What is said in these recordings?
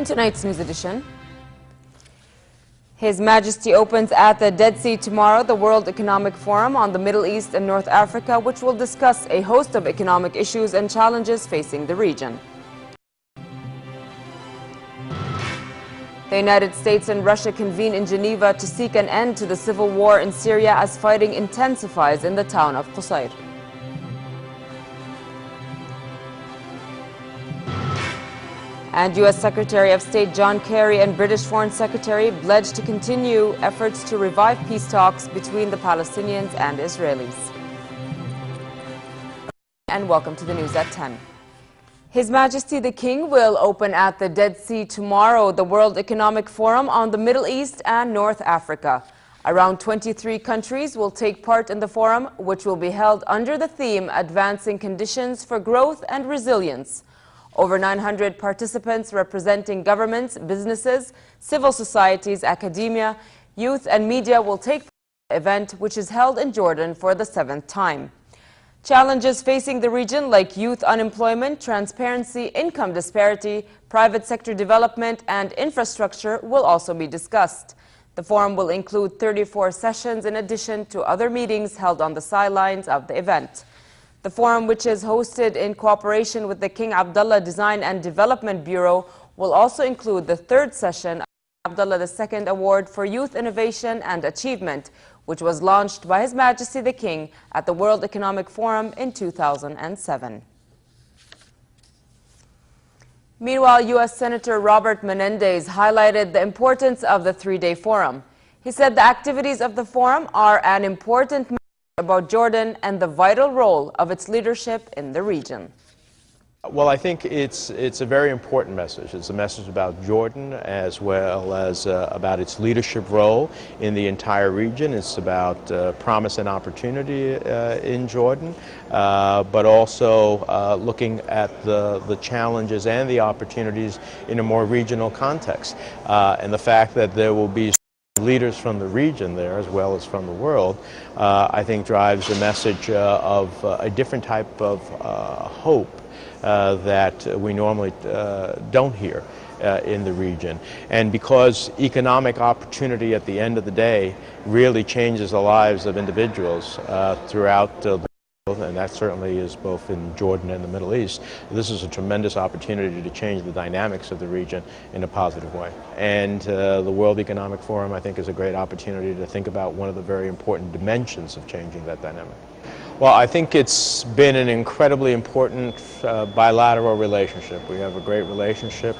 tonight's news edition. His Majesty opens at the Dead Sea tomorrow the World Economic Forum on the Middle East and North Africa, which will discuss a host of economic issues and challenges facing the region. The United States and Russia convene in Geneva to seek an end to the civil war in Syria as fighting intensifies in the town of Qusayr. And U.S. Secretary of State John Kerry and British Foreign Secretary pledged to continue efforts to revive peace talks between the Palestinians and Israelis. And welcome to the news at 10. His Majesty the King will open at the Dead Sea tomorrow the World Economic Forum on the Middle East and North Africa. Around 23 countries will take part in the forum, which will be held under the theme Advancing Conditions for Growth and Resilience. Over 900 participants representing governments, businesses, civil societies, academia, youth and media will take part in the event, which is held in Jordan for the 7th time. Challenges facing the region like youth unemployment, transparency, income disparity, private sector development and infrastructure will also be discussed. The forum will include 34 sessions in addition to other meetings held on the sidelines of the event. The forum, which is hosted in cooperation with the King Abdullah Design and Development Bureau, will also include the 3rd session of Abdullah II Award for Youth Innovation and Achievement, which was launched by His Majesty the King at the World Economic Forum in 2007. Meanwhile, U.S. Senator Robert Menendez highlighted the importance of the 3-day forum. He said the activities of the forum are an important message about Jordan and the vital role of its leadership in the region. Well, I think it's a very important message. It's a message about Jordan as well as about its leadership role in the entire region. It's about promise and opportunity in Jordan, but also looking at the challenges and the opportunities in a more regional context. And the fact that there will be leaders from the region there as well as from the world, I think drives a message of a different type of hope that we normally don't hear in the region. And because economic opportunity at the end of the day really changes the lives of individuals throughout the world, and that certainly is both in Jordan and the Middle East, this is a tremendous opportunity to change the dynamics of the region in a positive way. And the World Economic Forum, I think, is a great opportunity to think about one of the very important dimensions of changing that dynamic. Well, I think it's been an incredibly important bilateral relationship. We have a great relationship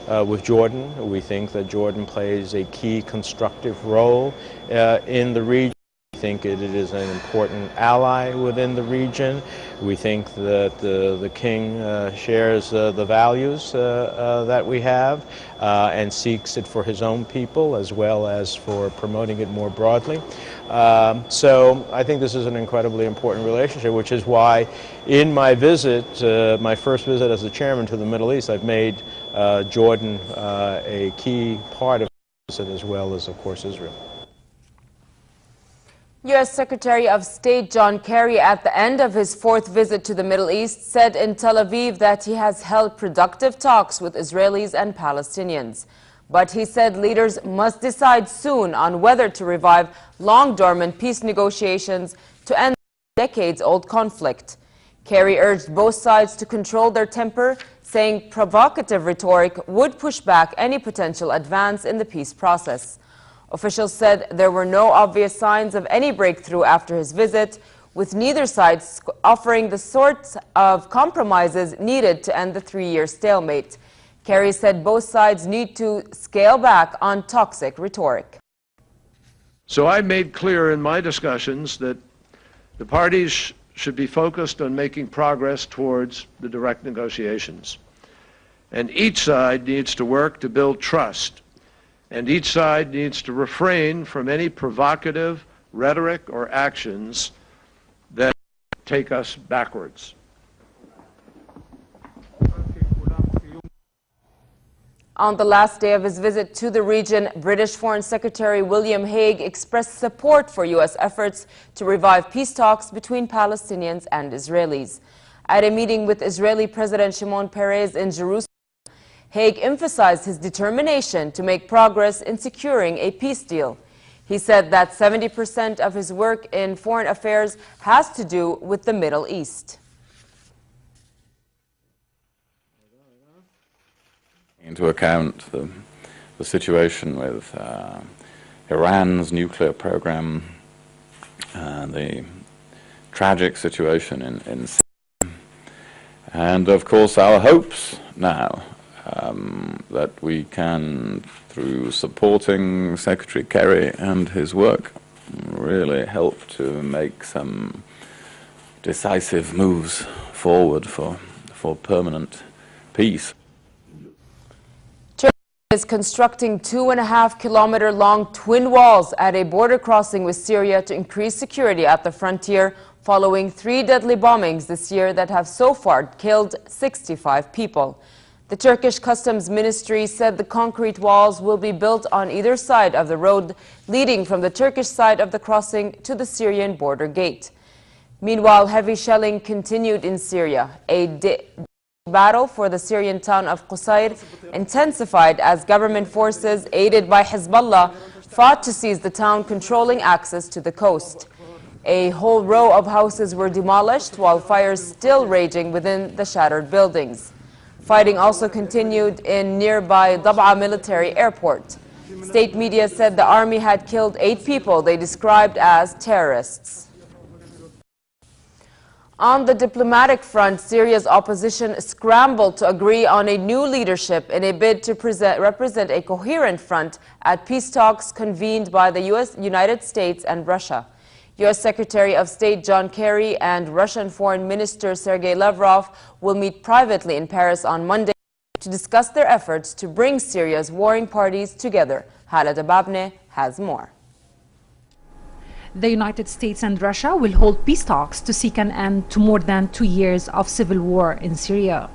with Jordan. We think that Jordan plays a key constructive role in the region. We think it is an important ally within the region. We think that the King shares the values that we have and seeks it for his own people as well as for promoting it more broadly. So I think this is an incredibly important relationship, which is why in my visit, my first visit as the chairman to the Middle East, I've made Jordan a key part of it as well as, of course, Israel. U.S. Secretary of State John Kerry, at the end of his 4th visit to the Middle East, said in Tel Aviv that he has held productive talks with Israelis and Palestinians. But he said leaders must decide soon on whether to revive long-dormant peace negotiations to end the decades-old conflict. Kerry urged both sides to control their temper, saying provocative rhetoric would push back any potential advance in the peace process. Officials said there were no obvious signs of any breakthrough after his visit, with neither side offering the sorts of compromises needed to end the 3-year stalemate. Kerry said both sides need to scale back on toxic rhetoric. So I made clear in my discussions that the parties should be focused on making progress towards the direct negotiations. And each side needs to work to build trust. And each side needs to refrain from any provocative rhetoric or actions that take us backwards. On the last day of his visit to the region, British Foreign Secretary William Hague expressed support for U.S. efforts to revive peace talks between Palestinians and Israelis. At a meeting with Israeli President Shimon Peres in Jerusalem, Haig emphasized his determination to make progress in securing a peace deal. He said that 70% of his work in foreign affairs has to do with the Middle East. Into account the situation with Iran's nuclear program, the tragic situation in Syria, and of course our hopes now that we can, through supporting Secretary Kerry and his work, really help to make some decisive moves forward for permanent peace. Turkey is constructing 2.5-kilometer-long twin walls at a border crossing with Syria to increase security at the frontier, following 3 deadly bombings this year that have so far killed 65 people. The Turkish Customs Ministry said the concrete walls will be built on either side of the road leading from the Turkish side of the crossing to the Syrian border gate. Meanwhile, heavy shelling continued in Syria. A battle for the Syrian town of Qusayr intensified as government forces, aided by Hezbollah, fought to seize the town, controlling access to the coast. A whole row of houses were demolished, while fires still raging within the shattered buildings. Fighting also continued in nearby Dab'a military airport. State media said the army had killed 8 people they described as terrorists. On the diplomatic front, Syria's opposition scrambled to agree on a new leadership in a bid to represent a coherent front at peace talks convened by the United States and Russia. U.S. Secretary of State John Kerry and Russian Foreign Minister Sergei Lavrov will meet privately in Paris on Monday to discuss their efforts to bring Syria's warring parties together. Hala Dababne has more. The United States and Russia will hold peace talks to seek an end to more than 2 years of civil war in Syria.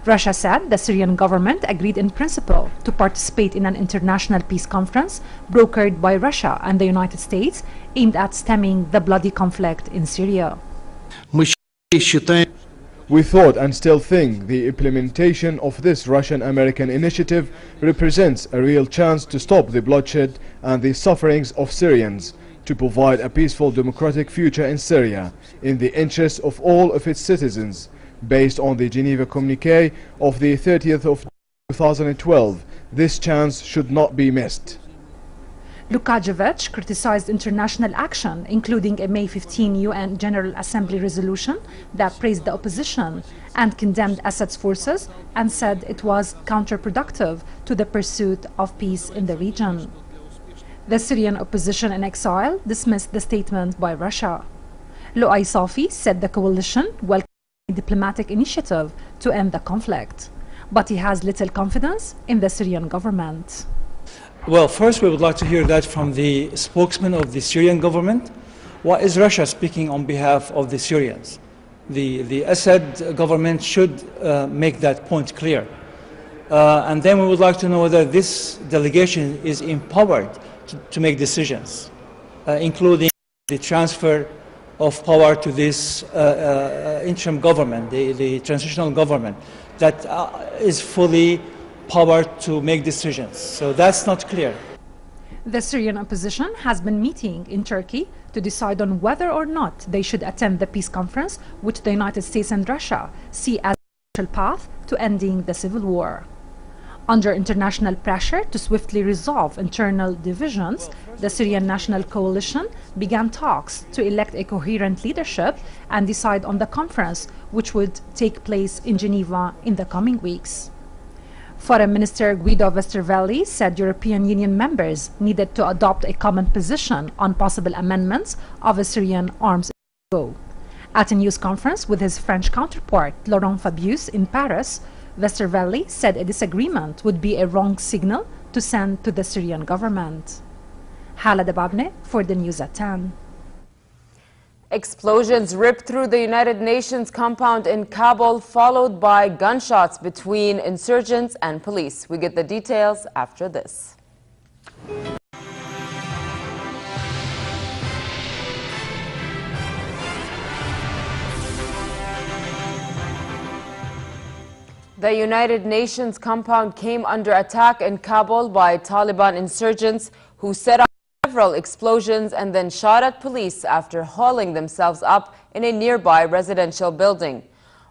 Russia said the Syrian government agreed in principle to participate in an international peace conference brokered by Russia and the United States aimed at stemming the bloody conflict in Syria. We thought and still think the implementation of this Russian-American initiative represents a real chance to stop the bloodshed and the sufferings of Syrians, to provide a peaceful democratic future in Syria in the interest of all of its citizens. Based on the Geneva Communiqué of the 30th of 2012, this chance should not be missed. Lukajevich criticized international action, including a May 15 UN General Assembly resolution that praised the opposition and condemned Assad's forces and said it was counterproductive to the pursuit of peace in the region. The Syrian opposition in exile dismissed the statement by Russia. Luay Safi said the coalition welcomed a diplomatic initiative to end the conflict, but he has little confidence in the Syrian government. Well, first we would like to hear that from the spokesman of the Syrian government. What is Russia speaking on behalf of the Syrians? The Assad government should make that point clear. And then we would like to know whether this delegation is empowered to make decisions, including the transfer of power to this interim government, the transitional government, that is fully powered to make decisions. So that's not clear. The Syrian opposition has been meeting in Turkey to decide on whether or not they should attend the peace conference, which the United States and Russia see as a potential path to ending the civil war. Under international pressure to swiftly resolve internal divisions, the Syrian National Coalition began talks to elect a coherent leadership and decide on the conference, which would take place in Geneva in the coming weeks. Foreign Minister Guido Westerwelle said European Union members needed to adopt a common position on possible amendments of a Syrian arms embargo. At a news conference with his French counterpart, Laurent Fabius, in Paris, Westerwelle said a disagreement would be a wrong signal to send to the Syrian government. Hala Dababne for the News at 10. Explosions ripped through the United Nations compound in Kabul, followed by gunshots between insurgents and police. We get the details after this. The United Nations compound came under attack in Kabul by Taliban insurgents who set off several explosions and then shot at police after hauling themselves up in a nearby residential building.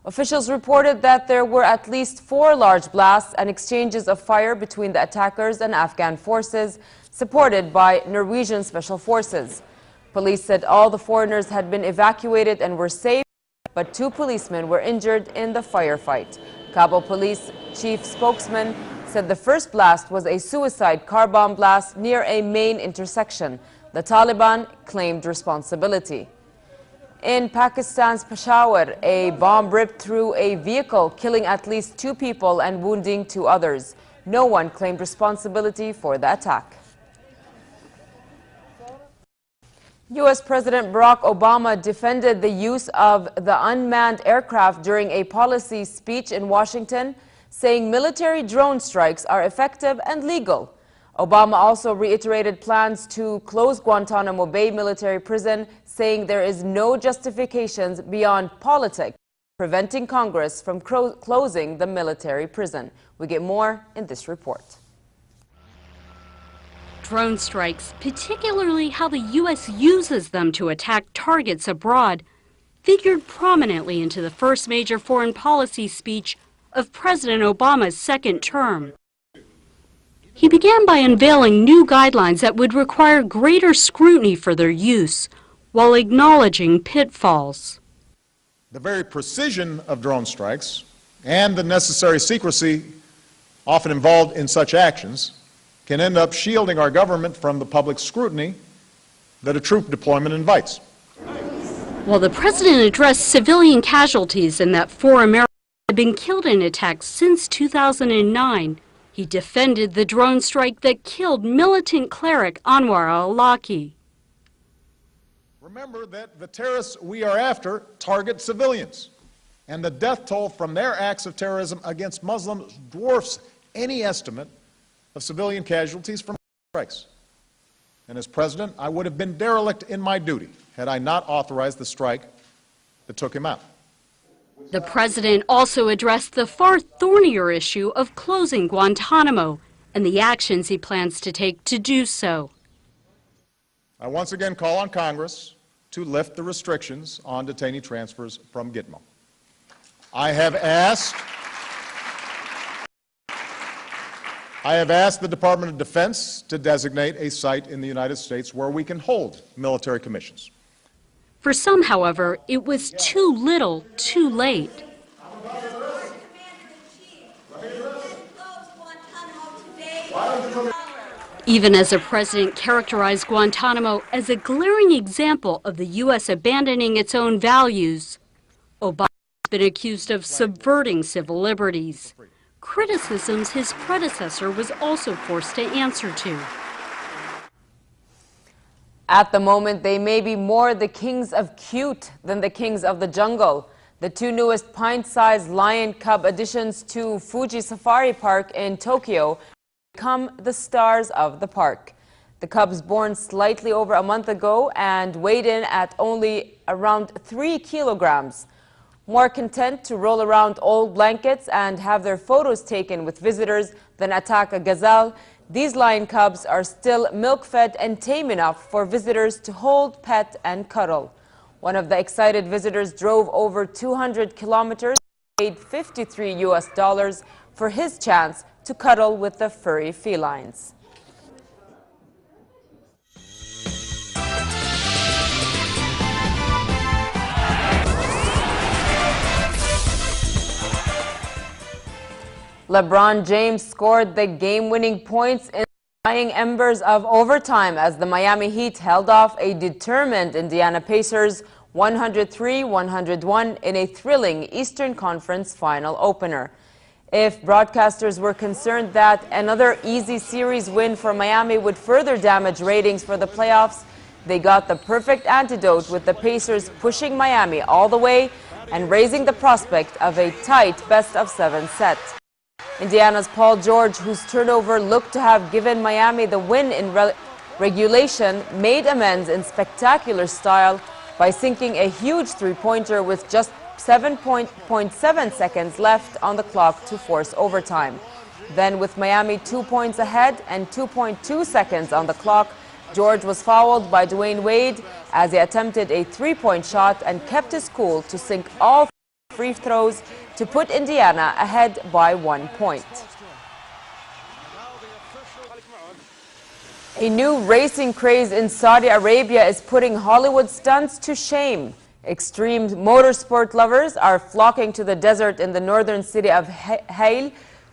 Officials reported that there were at least 4 large blasts and exchanges of fire between the attackers and Afghan forces, supported by Norwegian special forces. Police said all the foreigners had been evacuated and were safe, but 2 policemen were injured in the firefight. Kabul police chief spokesman said the first blast was a suicide car bomb blast near a main intersection. The Taliban claimed responsibility. In Pakistan's Peshawar, a bomb ripped through a vehicle, killing at least 2 people and wounding 2 others. No one claimed responsibility for the attack. U.S. President Barack Obama defended the use of the unmanned aircraft during a policy speech in Washington, saying military drone strikes are effective and legal. Obama also reiterated plans to close Guantanamo Bay military prison, saying there is no justifications beyond politics preventing Congress from closing the military prison. We get more in this report. Drone strikes, particularly how the U.S. uses them to attack targets abroad, figured prominently into the first major foreign policy speech of President Obama's second term. He began by unveiling new guidelines that would require greater scrutiny for their use, while acknowledging pitfalls. The very precision of drone strikes and the necessary secrecy often involved in such actions can end up shielding our government from the public scrutiny that a troop deployment invites. While the president addressed civilian casualties and that 4 Americans had been killed in attacks since 2009, he defended the drone strike that killed militant cleric Anwar al-Awlaki. Remember that the terrorists we are after target civilians, and the death toll from their acts of terrorism against Muslims dwarfs any estimate of civilian casualties from strikes. And as president, I would have been derelict in my duty had I not authorized the strike that took him out. The president also addressed the far thornier issue of closing Guantanamo and the actions he plans to take to do so. I once again call on Congress to lift the restrictions on detainee transfers from Gitmo. I have asked the Department of Defense to designate a site in the United States where we can hold military commissions. For some, however, it was too little, too late. Even as the president characterized Guantanamo as a glaring example of the U.S. abandoning its own values, Obama has been accused of subverting civil liberties, criticisms his predecessor was also forced to answer to. At the moment, they may be more the kings of cute than the kings of the jungle. The 2 newest pint-sized lion cub additions to Fuji Safari Park in Tokyo become the stars of the park. The cubs, born slightly over a month ago and weighed in at only around 3 kilograms. More content to roll around old blankets and have their photos taken with visitors than attack a gazelle, these lion cubs are still milk-fed and tame enough for visitors to hold, pet, and cuddle. One of the excited visitors drove over 200 kilometers and paid $53 US for his chance to cuddle with the furry felines. LeBron James scored the game-winning points in the dying embers of overtime as the Miami Heat held off a determined Indiana Pacers 103-101 in a thrilling Eastern Conference final opener. If broadcasters were concerned that another easy series win for Miami would further damage ratings for the playoffs, they got the perfect antidote with the Pacers pushing Miami all the way and raising the prospect of a tight best-of-7 set. Indiana's Paul George, whose turnover looked to have given Miami the win in regulation, made amends in spectacular style by sinking a huge three-pointer with just 7.7 seconds left on the clock to force overtime. Then, with Miami 2 points ahead and 2.2 seconds on the clock, George was fouled by Dwayne Wade as he attempted a three-point shot and kept his cool to sink all free throws to put Indiana ahead by 1 point. A new racing craze in Saudi Arabia is putting Hollywood stunts to shame. Extreme motorsport lovers are flocking to the desert in the northern city of Khleil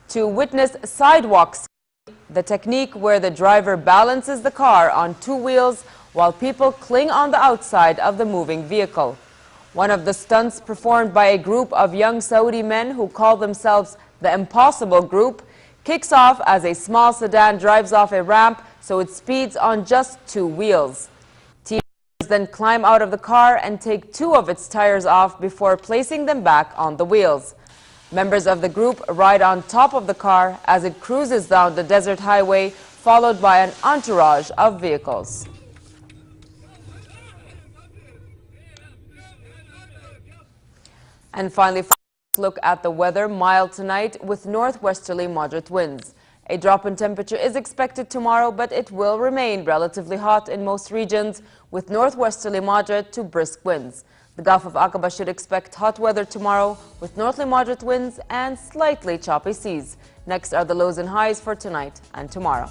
to witness sidewalk skiing, the technique where the driver balances the car on two wheels while people cling on the outside of the moving vehicle. One of the stunts, performed by a group of young Saudi men who call themselves the Impossible Group, kicks off as a small sedan drives off a ramp so it speeds on just two wheels. Team members then climb out of the car and take two of its tires off before placing them back on the wheels. Members of the group ride on top of the car as it cruises down the desert highway, followed by an entourage of vehicles. And finally, look at the weather. Mild tonight with northwesterly moderate winds. A drop in temperature is expected tomorrow, but it will remain relatively hot in most regions with northwesterly moderate to brisk winds. The Gulf of Aqaba should expect hot weather tomorrow with northerly moderate winds and slightly choppy seas. Next are the lows and highs for tonight and tomorrow.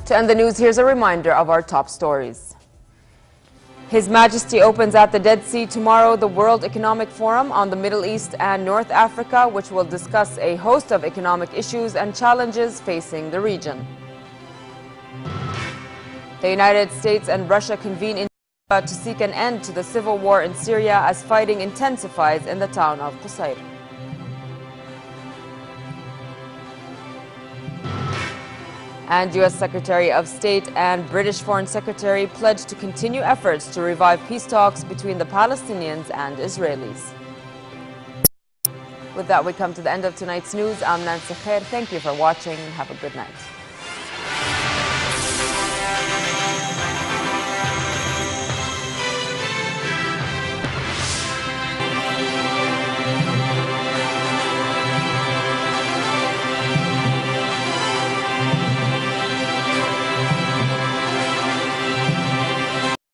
To end the news, here's a reminder of our top stories. His Majesty opens at the Dead Sea tomorrow the World Economic Forum on the Middle East and North Africa, which will discuss a host of economic issues and challenges facing the region. The United States and Russia convene in Geneva to seek an end to the civil war in Syria as fighting intensifies in the town of Qusayr. And U.S. Secretary of State and British Foreign Secretary pledged to continue efforts to revive peace talks between the Palestinians and Israelis. With that, we come to the end of tonight's news. I'm Nancy Khair. Thank you for watching and have a good night.